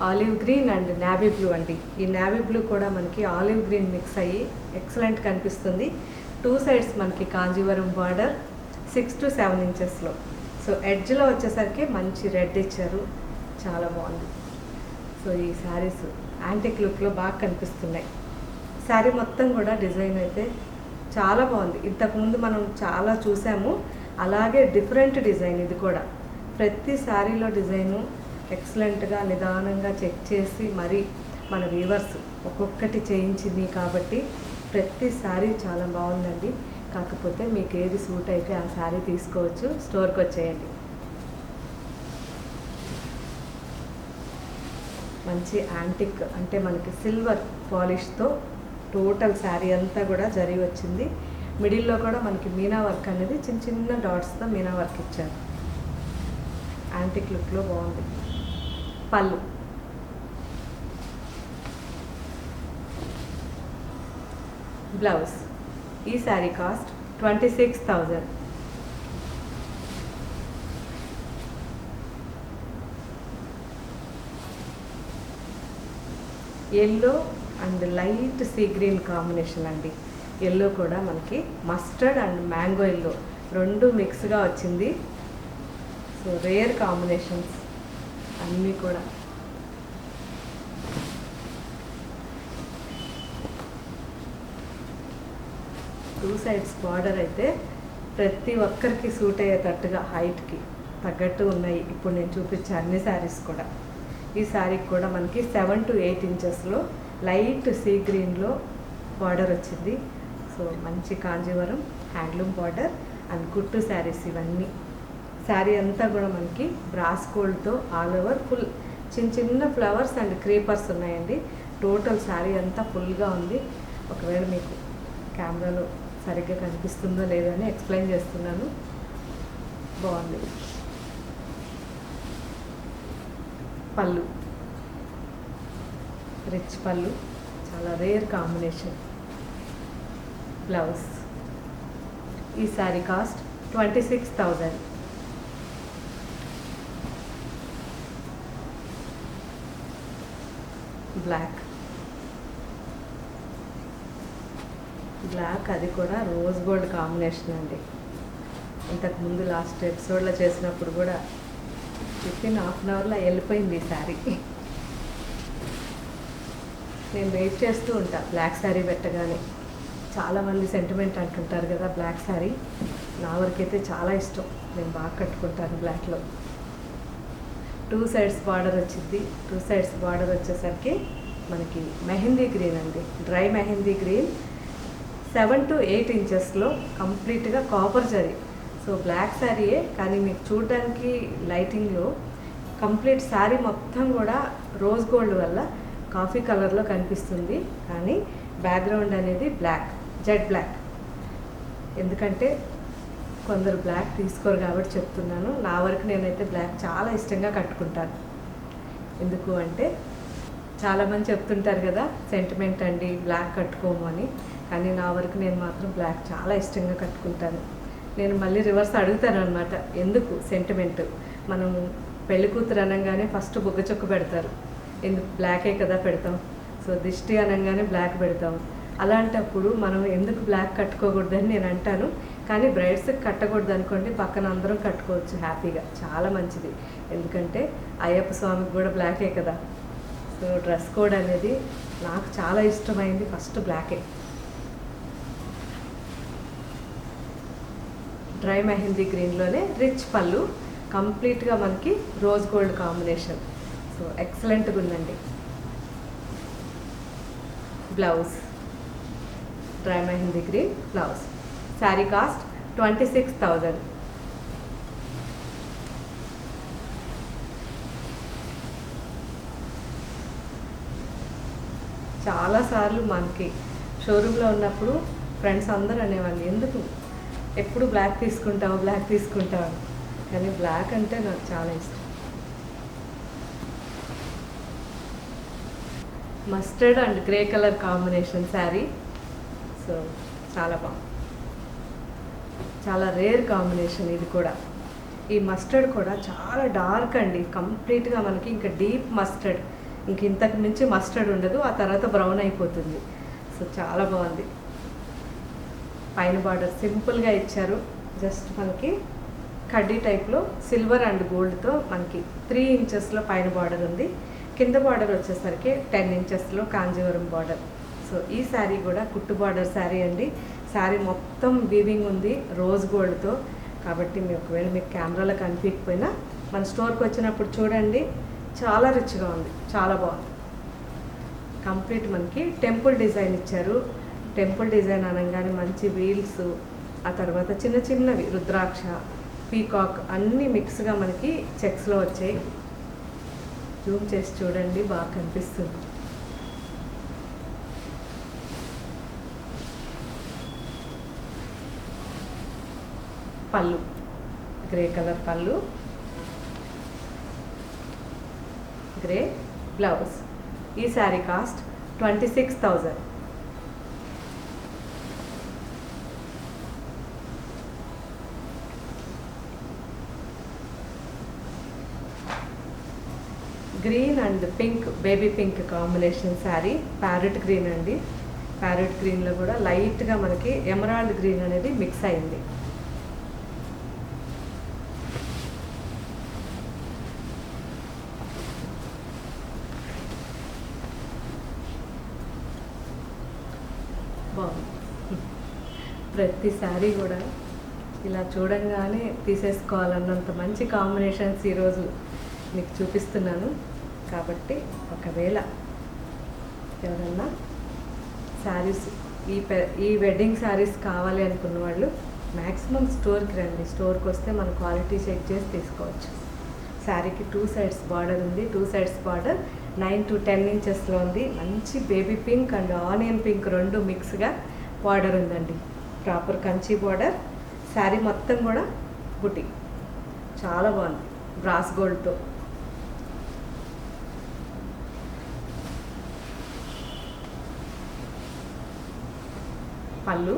Olive green and navy blue అండి. ఈ నావీ బ్లూ కూడా మనకి ఆలివ్ గ్రీన్ మిక్స్ అయ్యి ఎక్సలెంట్ కనిపిస్తుంది. 2 సైడ్స్ మనకి కాంజీవరం బార్డర్ 6 to 7 ఇంచెస్లో. సో ఎడ్జ్లో వచ్చేసరికి మంచి రెడ్ ఇచ్చారు, చాలా బాగుంది. సో ఈ శారీస్ యాంటిక్ లుక్లో బాగా కనిపిస్తున్నాయి. శారీ మొత్తం కూడా డిజైన్ అయితే చాలా బాగుంది. ఇంతకుముందు మనం చాలా చూసాము, అలాగే డిఫరెంట్ డిజైన్ ఇది కూడా. ప్రతి శారీలో డిజైను ఎక్సలెంట్గా నిదానంగా చెక్ చేసి మరి మన వ్యూవర్స్ ఒక్కొక్కటి చేయించింది కాబట్టి ప్రతి శారీ చాలా బాగుందండి. కాకపోతే మీకు ఏది సూట్ అయితే ఆ శారీ తీసుకోవచ్చు, స్టోర్కి వచ్చేయండి. మంచి యాంటిక్ అంటే మనకి సిల్వర్ పాలిష్తో టోటల్ శారీ అంతా కూడా జరీ వచ్చింది. మిడిల్లో కూడా మనకి మీనా వర్క్ అనేది చిన్న చిన్న డాట్స్తో మీనా వర్క్ ఇచ్చారు, యాంటిక్ లుక్లో బాగుంది. పళ్ళు. బ్లౌజ్. ఈ sari cost 26,000. Yellow and light sea green combination అండి. ఎల్లో కూడా మనకి మస్టర్డ్ అండ్ మ్యాంగో ఎల్లో రెండు మిక్స్గా వచ్చింది. సో రేర్ కాంబినేషన్స్ అన్నీ కూడా. టూ సైడ్స్ బార్డర్ అయితే ప్రతి ఒక్కరికి సూట్ అయ్యేటట్టుగా హైట్కి తగ్గట్టు ఉన్నాయి ఇప్పుడు నేను చూపించే అన్ని శారీస్ కూడా. ఈ శారీకి కూడా మనకి 7 to 8 ఇంచెస్లో లైట్ సీ గ్రీన్లో బార్డర్ వచ్చింది. సో మంచి కాంజీవరం హ్యాండ్లూమ్ బార్డర్ అండ్ కుట్టు శారీస్ ఇవన్నీ. శారీ అంతా కూడా మనకి బ్రాస్ గోల్డ్తో ఆల్ ఓవర్ ఫుల్ చిన్న చిన్న ఫ్లవర్స్ అండ్ క్రీపర్స్ ఉన్నాయండి. టోటల్ శారీ అంతా ఫుల్గా ఉంది. ఒకవేళ మీకు కెమెరాలో సరిగ్గా కనిపిస్తుందో లేదో అని ఎక్స్ప్లెయిన్ చేస్తున్నాను. బాగుంది. పళ్ళు రిచ్ పళ్ళు, చాలా రేర్ కాంబినేషన్. బ్లౌజ్. ఈ శారీ కాస్ట్ 26,000. బ్లాక్. బ్లాక్ అది కూడా రోజ్ గోల్డ్ కాంబినేషన్ అండి. ఇంతకుముందు లాస్ట్ ఎపిసోడ్లో చేసినప్పుడు కూడా వితిన్ హాఫ్ అన్ అవర్లో వెళ్ళిపోయింది ఈ శారీ. నేను వెయిట్ చేస్తూ ఉంటా బ్లాక్ శారీ పెట్టగానే. చాలామంది సెంటిమెంట్ అంటుంటారు కదా బ్లాక్ శారీ. నా వరకైతే చాలా ఇష్టం, నేను బాగా కట్టుకుంటాను బ్లాక్లో. 2 సైడ్స్ బార్డర్ వచ్చింది. 2 సైడ్స్ బార్డర్ వచ్చేసరికి మనకి మెహందీ గ్రీన్ అండి, డ్రై మెహందీ గ్రీన్. 7 to 8 ఇంచెస్లో కంప్లీట్గా కాపర్ జరీ. సో బ్లాక్ శారీయే, కానీ మీకు చూడడానికి లైటింగ్లో కంప్లీట్ శారీ మొత్తం కూడా రోజ్ గోల్డ్ వల్ల కాఫీ కలర్లో కనిపిస్తుంది. కానీ బ్యాక్గ్రౌండ్ అనేది బ్లాక్, జెడ్ బ్లాక్. ఎందుకంటే కొందరు బ్లాక్ తీసుకోరు కాబట్టి చెప్తున్నాను. నా వరకు నేనైతే బ్లాక్ చాలా ఇష్టంగా కట్టుకుంటాను. ఎందుకు అంటే చాలామంది చెప్తుంటారు కదా, సెంటిమెంట్ అండి బ్లాక్ కట్టుకోము అని. కానీ నా వరకు నేను మాత్రం బ్లాక్ చాలా ఇష్టంగా కట్టుకుంటాను. నేను మళ్ళీ రివర్స్ అడుగుతాను అనమాట, ఎందుకు సెంటిమెంట్? మనం పెళ్లి కూతురు అనగానే ఫస్ట్ బుగ్గ చొక్కు పెడతారు, ఎందుకు? బ్లాకే కదా పెడతాం. సో దిష్టి అనగానే బ్లాక్ పెడతాం. అలాంటప్పుడు మనం ఎందుకు బ్లాక్ కట్టుకోకూడదని నేను అంటాను. కానీ బ్రైడ్స్కి కట్టకూడదు అనుకోండి, పక్కన అందరం కట్టుకోవచ్చు హ్యాపీగా, చాలా మంచిది. ఎందుకంటే అయ్యప్ప స్వామికి కూడా బ్లాకే కదా. సో డ్రెస్ కోడ్ అనేది నాకు చాలా ఇష్టమైంది ఫస్ట్ బ్లాకే. డ్రై మెహందీ గ్రీన్లోనే రిచ్ పళ్ళు, కంప్లీట్గా మనకి రోజ్ గోల్డ్ కాంబినేషన్. సో ఎక్సలెంట్గా ఉందండి. Blouse dry mehndi green blouse. Sari cost 26,000. చాలాసార్లు మనకి షోరూంలో ఉన్నప్పుడు ఫ్రెండ్స్ అందరూ అనేవాళ్ళు, ఎందుకు ఎప్పుడు బ్లాక్ తీసుకుంటావు బ్లాక్ తీసుకుంటావు. కానీ బ్లాక్ అంటే నాకు చాలా ఇష్టం. Mustard and grey colour combination sari. So చాలా బాగుంది, చాలా రేర్ కాంబినేషన్ ఇది కూడా. ఈ మస్టర్డ్ కూడా చాలా డార్క్ అండి, కంప్లీట్గా మనకి ఇంకా డీప్ మస్టర్డ్, ఇంక ఇంతకు మించి మస్టర్డ్ ఉండదు. ఆ తర్వాత బ్రౌన్ అయిపోతుంది. సో చాలా బాగుంది. పైన బార్డర్ సింపుల్గా ఇచ్చారు, జస్ట్ మనకి కడ్డీ టైప్లో సిల్వర్ అండ్ గోల్డ్తో మనకి 3 ఇంచెస్లో పైన బార్డర్ ఉంది. కింద బార్డర్ వచ్చేసరికి 10 ఇంచెస్లో కాంజీవరం బార్డర్. సో ఈ శారీ కూడా కుట్టు బార్డర్ శారీ అండి. శారీ మొత్తం వీవింగ్ ఉంది రోజ్ గోల్డ్తో. కాబట్టి ఒకవేళ మీకు కెమెరాలో కనిపించకపోయినా మన స్టోర్కి వచ్చినప్పుడు చూడండి, చాలా రిచ్గా ఉంది, చాలా బాగుంది. కంప్లీట్ మనకి టెంపుల్ డిజైన్ ఇచ్చారు. టెంపుల్ డిజైన్ అనగానే మంచి వీల్స్, ఆ తర్వాత చిన్న చిన్నవి రుద్రాక్ష, పీకాక్ అన్నీ మిక్స్గా మనకి చెక్స్లో వచ్చాయి. జూమ్ చేసి చూడండి, బాగా కనిపిస్తుంది. పళ్ళు గ్రే కలర్ పళ్ళు, గ్రే బ్లౌజ్. ఈ sari cost 26,000. Green and pink, baby pink combination sari. Parrot green అండి. ప్యారెట్ గ్రీన్లో కూడా లైట్గా మనకి ఎమరాల్డ్ గ్రీన్ అనేది మిక్స్ అయింది. బాగుంది. ప్రతి శారీ కూడా ఇలా చూడంగానే తీసేసుకోవాలన్నంత మంచి కాంబినేషన్స్ ఈరోజు మీకు చూపిస్తున్నాను. కాబట్టి ఒకవేళ ఎవరన్నా శారీస్ ఈ వెడ్డింగ్ శారీస్ కావాలి అనుకున్న వాళ్ళు మ్యాక్సిమం స్టోర్కి రండి. స్టోర్కి వస్తే మన క్వాలిటీ చెక్ చేసి తీసుకోవచ్చు. శారీకి 2 సైడ్స్ బార్డర్ ఉంది. 2 సైడ్స్ బార్డర్ 9 to 10 ఇంచెస్లో ఉంది. మంచి baby pink and onion pink రెండు మిక్స్గా బార్డర్ ఉందండి. Proper Kanchi border. శారీ మొత్తం కూడా బుటీ, చాలా బాగుంది బ్రాస్ గోల్డ్తో. పళ్ళు.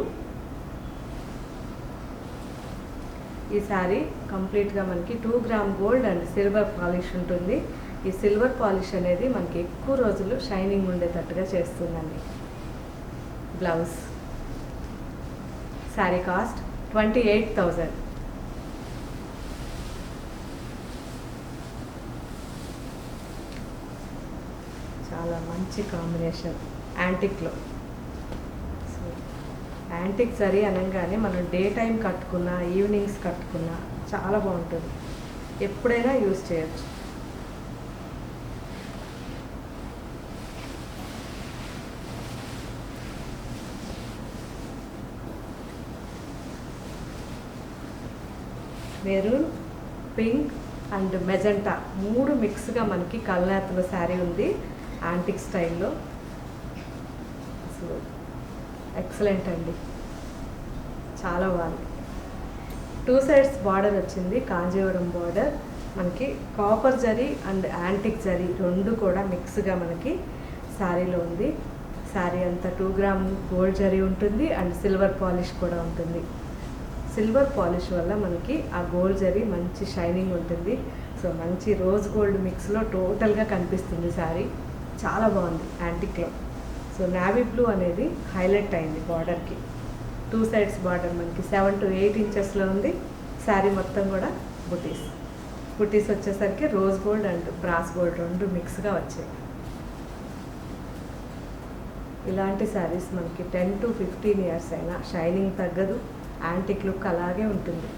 ఈ శారీ కంప్లీట్గా మనకి 2 gram gold and silver polish ఉంటుంది. ఈ సిల్వర్ పాలిష్ అనేది మనకి ఎక్కువ రోజులు షైనింగ్ ఉండేటట్టుగా చేస్తుందండి. బ్లౌజ్. శారీ కాస్ట్ 28,000. చాలా మంచి కాంబినేషన్ యాంటిక్లో. యాంటిక్ జరీ అనగానే మనం డే టైం కట్టుకున్నా, ఈవినింగ్స్ కట్టుకున్నా చాలా బాగుంటుంది. ఎప్పుడైనా యూజ్ చేయొచ్చు. మెరూన్, పింక్ అండ్ మెజెంటా 3 మిక్స్గా మనకి కల్నేతలో శారీ ఉంది యాంటిక్ స్టైల్లో. అసలు ఎక్సలెంట్ అండి, చాలా బాగుంది. 2 సైడ్స్ బార్డర్ వచ్చింది, కాంజీవరం బార్డర్. మనకి copper zari and antique zari 2 కూడా మిక్స్గా మనకి శారీలో ఉంది. శారీ అంతా 2 గ్రామ్ గోల్డ్ జరీ ఉంటుంది అండ్ సిల్వర్ పాలిష్ కూడా ఉంటుంది. సిల్వర్ పాలిష్ వల్ల మనకి ఆ గోల్డ్ జరీ మంచి షైనింగ్ ఉంటుంది. సో మంచి రోజ్ గోల్డ్ మిక్స్లో టోటల్గా కనిపిస్తుంది శారీ. చాలా బాగుంది యాంటిక్లో. సో నావీ బ్లూ అనేది హైలైట్ అయింది బార్డర్కి. 2 సైడ్స్ బార్డర్ మనకి 7 to 8 ఇంచెస్లో ఉంది. శారీ మొత్తం కూడా బుటీస్ వచ్చేసరికి rose gold and brass gold 2 మిక్స్గా వచ్చాయి. ఇలాంటి శారీస్ మనకి 10 to 15 ఇయర్స్ అయినా షైనింగ్ తగ్గదు, యాంటిక్ లుక్ అలాగే ఉంటుంది.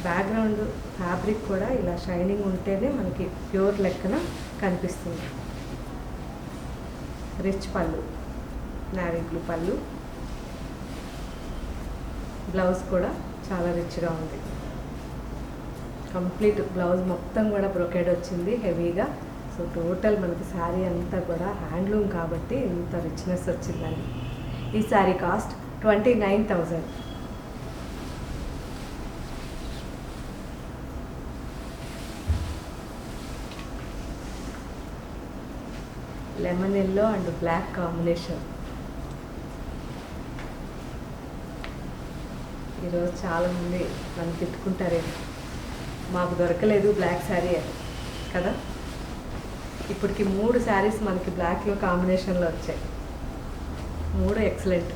బ్యాక్గ్రౌండ్ ఫ్యాబ్రిక్ కూడా ఇలా షైనింగ్ ఉంటేనే మనకి ప్యూర్ లెక్కన కనిపిస్తుంది. రిచ్ పళ్ళు, నావీ బ్లూ పళ్ళు. బ్లౌజ్ కూడా చాలా రిచ్గా ఉంది. కంప్లీట్ బ్లౌజ్ మొత్తం కూడా బ్రొకేడ్ వచ్చింది హెవీగా. సో టోటల్ మనకి శారీ అంతా కూడా హ్యాండ్లూమ్ కాబట్టి ఇంత రిచ్నెస్ వచ్చిందండి. ఈ sari cost 29,000. Lemon yellow and black combination. ఈరోజు చాలామంది నన్ను తిట్టుకుంటారేమో, మాకు దొరకలేదు బ్లాక్ శారీ కదా. ఇప్పటికి 3 శారీస్ మనకి బ్లాక్లో కాంబినేషన్లో వచ్చాయి. 3 ఎక్సలెంట్.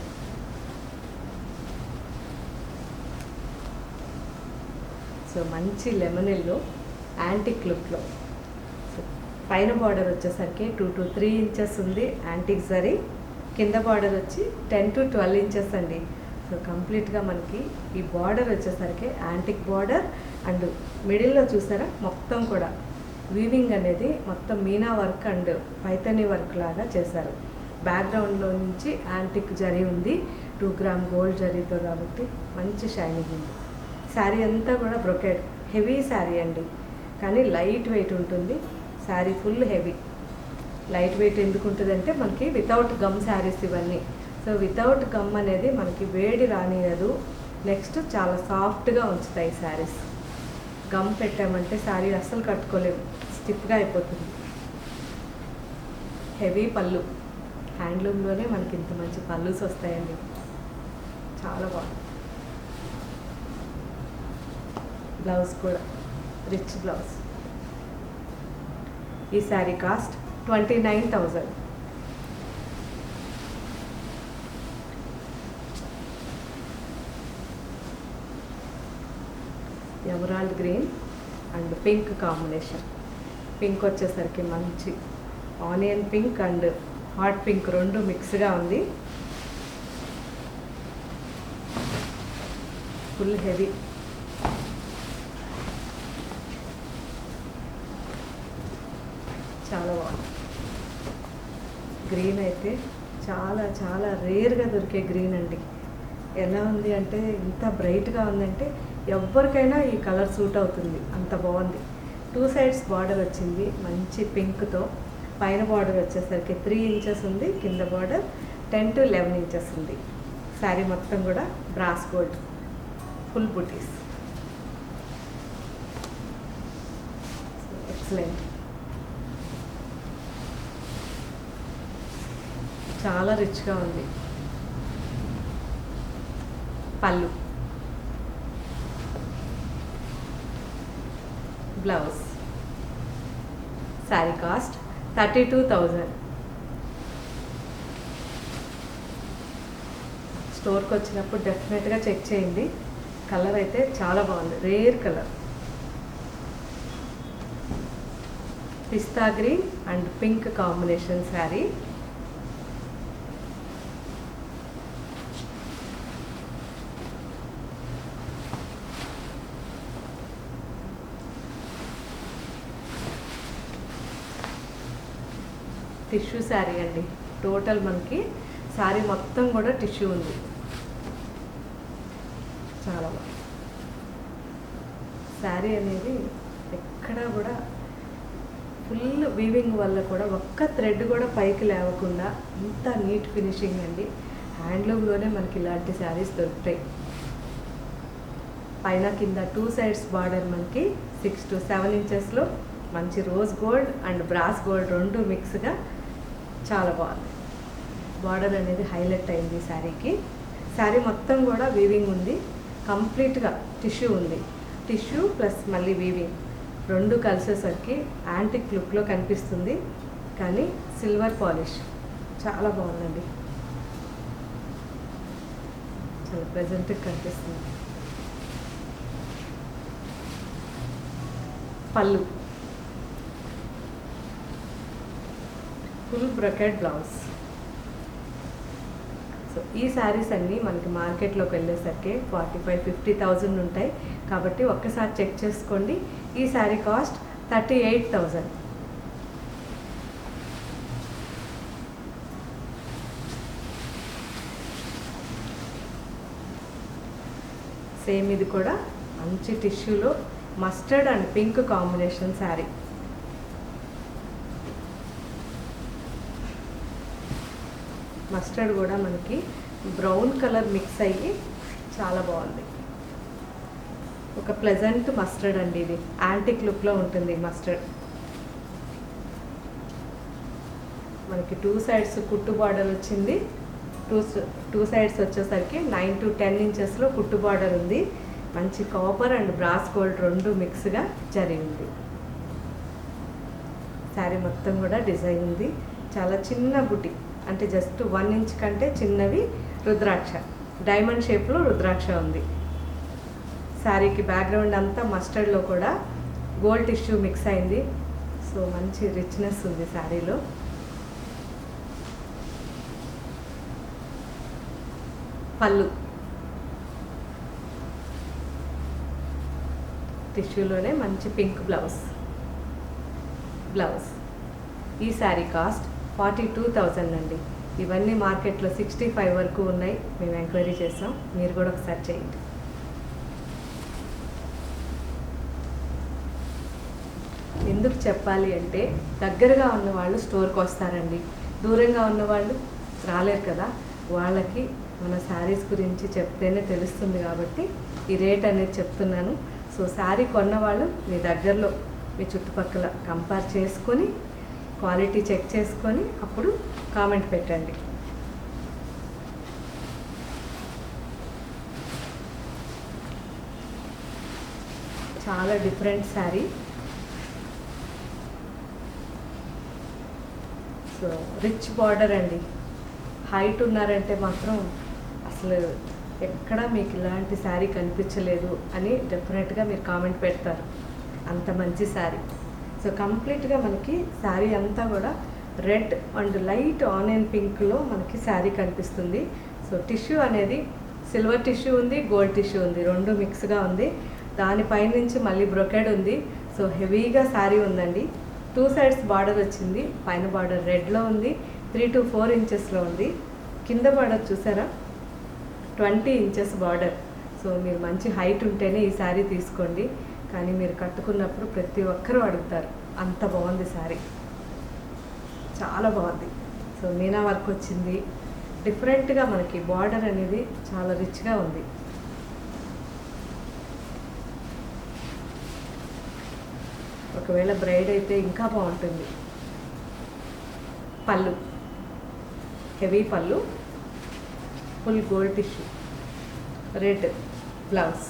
సో మంచి లెమన్ ఎల్లో యాంటిక్ లుక్లో. సో పైన బార్డర్ వచ్చేసరికి 2 to 3 ఇంచెస్ ఉంది యాంటిక్ జరీ. కింద బార్డర్ వచ్చి 10 to 12 ఇంచెస్ అండి. సో కంప్లీట్గా మనకి ఈ బార్డర్ వచ్చేసరికి యాంటిక్ బార్డర్ అండ్ మిడిల్లో చూసారా మొత్తం కూడా వీవింగ్ అనేది మొత్తం Meena work and Paithani work లాగా చేశారు. బ్యాక్గ్రౌండ్లో నుంచి యాంటిక్ జరీ ఉంది 2 గ్రామ్ గోల్డ్ జరీతో కాబట్టి మంచి షైనింగ్ ఉంది. శారీ అంతా కూడా బ్రొకెడ్ హెవీ శారీ అండి, కానీ లైట్ వెయిట్ ఉంటుంది. Sari full heavy. Light weight ఎందుకు ఉంటుందంటే మనకి వితౌట్ గమ్ శారీస్ ఇవన్నీ. సో వితౌట్ గమ్ అనేది మనకి వేడి రానియదు. నెక్స్ట్ చాలా సాఫ్ట్గా ఉంచుతాయి శారీస్. గమ్ పెట్టామంటే శారీ అస్సలు కట్టుకోలేము, స్టిఫ్గా అయిపోతుంది. హెవీ పళ్ళు, హ్యాండ్లూమ్లోనే మనకి ఇంత మంచి పళ్ళుస్ వస్తాయండి. చాలా బాగుంది. బ్లౌజ్ కూడా రిచ్ బ్లౌజ్. ఈ sari cost 29,000. Emerald green and pink combination. Pink వచ్చేసరికి మంచి onion pink and hot pink 2 మిక్స్గా ఉంది. Full heavy. చాలా బాగుంది. గ్రీన్ అయితే చాలా చాలా రేర్గా దొరికే గ్రీన్ అండి. ఎలా ఉంది అంటే ఇంత బ్రైట్గా ఉందంటే ఎవరికైనా ఈ కలర్ సూట్ అవుతుంది, అంత బాగుంది. 2 సైడ్స్ బార్డర్ వచ్చింది మంచి పింక్తో. పైన బార్డర్ వచ్చేసరికి 3 ఇంచెస్ ఉంది, కింద బార్డర్ 10 to 11 ఇంచెస్ ఉంది. శారీ మొత్తం కూడా బ్రాస్ గోల్డ్ ఫుల్ బుటీస్. ఎక్సలెంట్. చాలా రిచ్గా ఉంది. పళ్ళు, బ్లౌజ్. శారీ కాస్ట్ 32,000. స్టోర్కి వచ్చినప్పుడు డెఫినెట్గా చెక్ చేయండి. కలర్ అయితే చాలా బాగుంది, rare colour. Pista green and pink combination sari. Tissue sari అండి. టోటల్ మనకి శారీ మొత్తం కూడా టిష్యూ ఉంది. చాలా బాగుంది. శారీ అనేది ఎక్కడా కూడా ఫుల్ వీవింగ్ వల్ల కూడా ఒక్క థ్రెడ్ కూడా పైకి లేవకుండా ఇంత నీట్ ఫినిషింగ్ అండి. హ్యాండ్లూమ్లోనే మనకి ఇలాంటి శారీస్ దొరుకుతాయి. పైన కింద 2 సైడ్స్ బార్డర్ మనకి 6 to 7 ఇంచెస్లో మంచి rose gold and brass gold రెండు మిక్స్గా చాలా బాగుంది. బార్డర్ అనేది హైలైట్ అయింది శారీకి. శారీ మొత్తం కూడా వీవింగ్ ఉంది, కంప్లీట్గా టిష్యూ ఉంది. టిష్యూ ప్లస్ మళ్ళీ వీవింగ్ రెండు కలిసేసరికి యాంటిక్ లుక్లో కనిపిస్తుంది, కానీ సిల్వర్ పాలిష్ చాలా బాగుందండి. చాలా ప్రెజెంట్గా కనిపిస్తుంది. పళ్ళు ఫుల్ బ్రొకెట్ బ్లౌజ్. సో ఈ శారీస్ అన్నీ మనకి మార్కెట్లోకి వెళ్ళేసరికి 45-50,000 ఉంటాయి. కాబట్టి ఒక్కసారి చెక్ చేసుకోండి. ఈ శారీ కాస్ట్ 38,000. సేమ్ ఇది కూడా మంచి టిష్యూలో mustard and pink combination sari. Mustard కూడా మనకి బ్రౌన్ కలర్ మిక్స్ అయ్యి చాలా బాగుంది. ఒక ప్లెజెంట్ మస్టర్డ్ అండి. ఇది యాంటిక్ లుక్లో ఉంటుంది మస్టర్డ్. మనకి 2 సైడ్స్ కుట్టు బార్డర్ వచ్చింది. టూ సైడ్స్ వచ్చేసరికి 9 to 10 ఇంచెస్లో కుట్టు బార్డర్ ఉంది. మంచి కాపర్ అండ్ బ్రాస్ గోల్డ్ రెండు మిక్స్గా జరిగింది. శారీ మొత్తం కూడా డిజైన్ ఉంది. చాలా చిన్న బుట్టి, అంటే జస్ట్ 1 ఇంచ్ కంటే చిన్నవి రుద్రాక్ష, డైమండ్ షేప్లో రుద్రాక్ష ఉంది. శారీకి బ్యాక్గ్రౌండ్ అంతా మస్టర్డ్లో కూడా గోల్డ్ టిష్యూ మిక్స్ అయింది. సో మంచి రిచ్నెస్ ఉంది శారీలో. పళ్ళు టిష్యూలోనే మంచి పింక్ బ్లౌజ్. ఈ శారీ కాస్ట్ 42,000 అండి. ఇవన్నీ మార్కెట్లో 65 వరకు ఉన్నాయి. మేము ఎంక్వైరీ చేసాం, మీరు కూడా ఒకసారి చేయండి. ఎందుకు చెప్పాలి అంటే దగ్గరగా ఉన్నవాళ్ళు స్టోర్కి వస్తారండి, దూరంగా ఉన్నవాళ్ళు రాలేరు కదా. వాళ్ళకి మన శారీస్ గురించి చెప్తేనే తెలుస్తుంది కాబట్టి ఈ రేట్ అనేది చెప్తున్నాను. సో శారీ కొన్నవాళ్ళు మీ దగ్గరలో మీ చుట్టుపక్కల కంపేర్ చేసుకొని క్వాలిటీ చెక్ చేసుకొని అప్పుడు కామెంట్ పెట్టండి. చాలా different sari. So rich border అండి. హైట్ ఉన్నారంటే మాత్రం అసలు ఎక్కడా మీకు ఇలాంటి శారీ కనిపించలేదు అని డెఫినెట్గా మీరు కామెంట్ పెడతారు. అంత మంచి శారీ. సో కంప్లీట్గా మనకి శారీ అంతా కూడా రెడ్ అండ్ లైట్ ఆనియన్ పింక్లో మనకి శారీ కనిపిస్తుంది. సో టిష్యూ అనేది సిల్వర్ టిష్యూ ఉంది, గోల్డ్ టిష్యూ ఉంది, రెండు మిక్స్గా ఉంది. దానిపైనుంచి మళ్ళీ బ్రొకెడ్ ఉంది. సో హెవీగా శారీ ఉందండి. 2 సైడ్స్ బార్డర్ వచ్చింది. పైన బార్డర్ రెడ్లో ఉంది, 3 to 4 ఇంచెస్లో ఉంది. కింద బార్డర్ చూసారా, 20 ఇంచెస్ బార్డర్. సో మీరు మంచి హైట్ ఉంటేనే ఈ శారీ తీసుకోండి. కానీ మీరు కట్టుకున్నప్పుడు ప్రతి ఒక్కరూ అడుగుతారు, అంత బాగుంది శారీ, చాలా బాగుంది. సో మీనా వర్క్ వచ్చింది, డిఫరెంట్గా మనకి బార్డర్ అనేది చాలా రిచ్గా ఉంది. ఒకవేళ బ్రైడ్ అయితే ఇంకా బాగుంటుంది. పళ్ళు హెవీ పళ్ళు, full gold tissue, red blouse.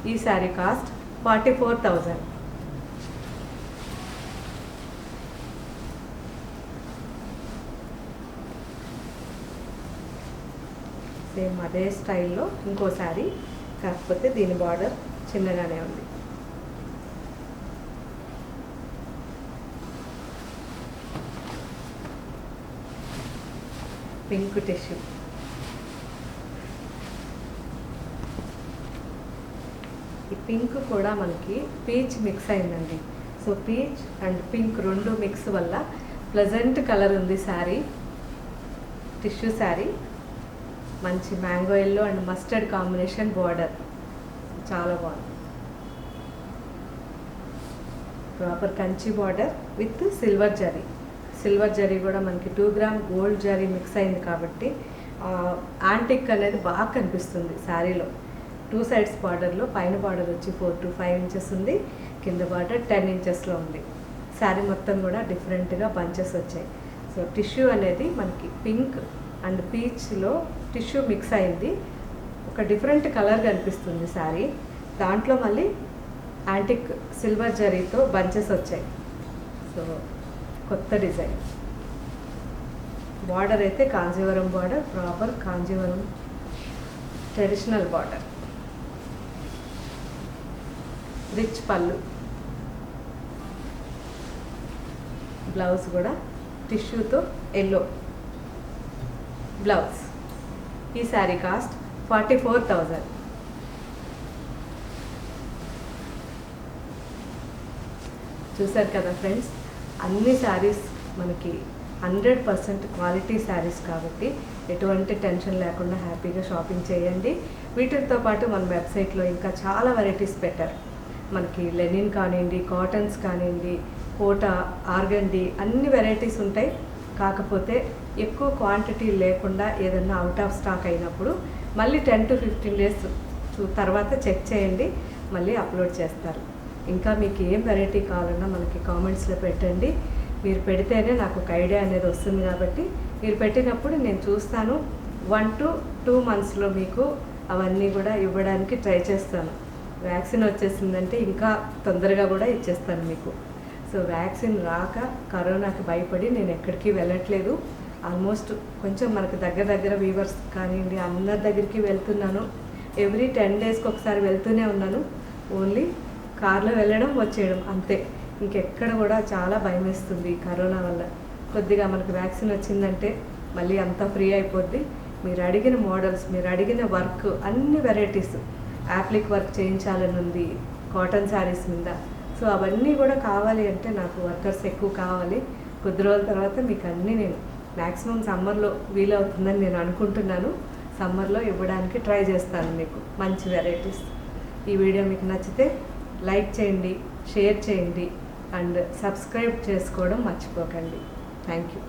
ఈ శారీ కాస్ట్ 44,000. సేమ్ అదే స్టైల్లో ఇంకో శారీ, కాకపోతే దీని బార్డర్ చిన్నగానే ఉంది. Pink tissue. ఈ పింక్ కూడా మనకి పీచ్ మిక్స్ అయిందండి. సో పీచ్ అండ్ పింక్ రెండు మిక్స్ వల్ల ప్లెజెంట్ కలర్ ఉంది శారీ. టిష్యూ శారీ, మంచి mango yellow and mustard combination border. చాలా బాగుంది. Proper Kanchi border with silver zari కూడా మనకి 2 గ్రామ్ గోల్డ్ జరీ మిక్స్ అయింది కాబట్టి యాంటిక్ అనేది బాగా కనిపిస్తుంది శారీలో. 2 సైడ్స్ బార్డర్లో పైన బార్డర్ వచ్చి 4 to 5 ఇంచెస్ ఉంది, కింద బార్డర్ 10 ఇంచెస్లో ఉంది. శారీ మొత్తం కూడా డిఫరెంట్గా బంచెస్ వచ్చాయి. సో టిష్యూ అనేది మనకి పింక్ అండ్ పీచ్లో టిష్యూ మిక్స్ అయింది, ఒక డిఫరెంట్ కలర్ కనిపిస్తుంది శారీ. దాంట్లో మళ్ళీ యాంటిక్ సిల్వర్ జరీతో బంచెస్ వచ్చాయి. సో కొత్త డిజైన్. బార్డర్ అయితే Kanjeevaram border, proper Kanjeevaram traditional border. Rich పళ్ళు. బ్లౌజ్ కూడా టిష్యూతో ఎల్లో బ్లౌజ్. ఈ శారీ కాస్ట్ 44,000. చూసారు కదా ఫ్రెండ్స్, అన్ని శారీస్ మనకి 100% క్వాలిటీ శారీస్ కాబట్టి ఎటువంటి టెన్షన్ లేకుండా హ్యాపీగా షాపింగ్ చేయండి. వీటితో పాటు మన వెబ్సైట్లో ఇంకా చాలా వెరైటీస్ పెట్టారు. మనకి లెనిన్ కానివ్వండి, కాటన్స్ కానివ్వండి, కోటా, ఆర్గండి అన్ని వెరైటీస్ ఉంటాయి. కాకపోతే ఎక్కువ క్వాంటిటీ లేకుండా ఏదన్నా అవుట్ ఆఫ్ స్టాక్ అయినప్పుడు మళ్ళీ 10 to 15 days తర్వాత చెక్ చేయండి, మళ్ళీ అప్లోడ్ చేస్తారు. ఇంకా మీకు ఏం వెరైటీ కావాలన్నా మనకి కామెంట్స్లో పెట్టండి. మీరు పెడితేనే నాకు ఒక ఐడియా అనేది వస్తుంది కాబట్టి మీరు పెట్టినప్పుడు నేను చూస్తాను. 1 to 2 monthsలో మీకు అవన్నీ కూడా ఇవ్వడానికి ట్రై చేస్తాను. వ్యాక్సిన్ వచ్చేసిందంటే ఇంకా తొందరగా కూడా ఇచ్చేస్తాను మీకు. సో వ్యాక్సిన్ రాక కరోనాకి భయపడి నేను ఎక్కడికి వెళ్ళట్లేదు. ఆల్మోస్ట్ కొంచెం మనకు దగ్గర వీవర్స్ కానివ్వండి అందరి దగ్గరికి వెళ్తున్నాను. ఎవ్రీ 10 daysకి ఒకసారి వెళ్తూనే ఉన్నాను. ఓన్లీ కార్లో వెళ్ళడం వచ్చేయడం అంతే. ఇంకెక్కడ కూడా చాలా భయం వేస్తుంది కరోనా వల్ల. కొద్దిగా మనకు వ్యాక్సిన్ వచ్చిందంటే మళ్ళీ అంతా ఫ్రీ అయిపోద్ది. మీరు అడిగిన మోడల్స్, మీరు అడిగిన వర్క్, అన్ని వెరైటీస్, యాప్లిక్ వర్క్ చేయించాలని ఉంది కాటన్ శారీస్ మీద. సో అవన్నీ కూడా కావాలి అంటే నాకు వర్కర్స్ ఎక్కువ కావాలి. కొద్ది రోజుల తర్వాత మీకు అన్నీ నేను మ్యాక్సిమం సమ్మర్లో వీలవుతుందని నేను అనుకుంటున్నాను. సమ్మర్లో ఇవ్వడానికి ట్రై చేస్తాను మీకు మంచి వెరైటీస్. ఈ వీడియో మీకు నచ్చితే లైక్ చేయండి, షేర్ చేయండి అండ్ సబ్స్క్రైబ్ చేసుకోవడం మర్చిపోకండి. Thank you.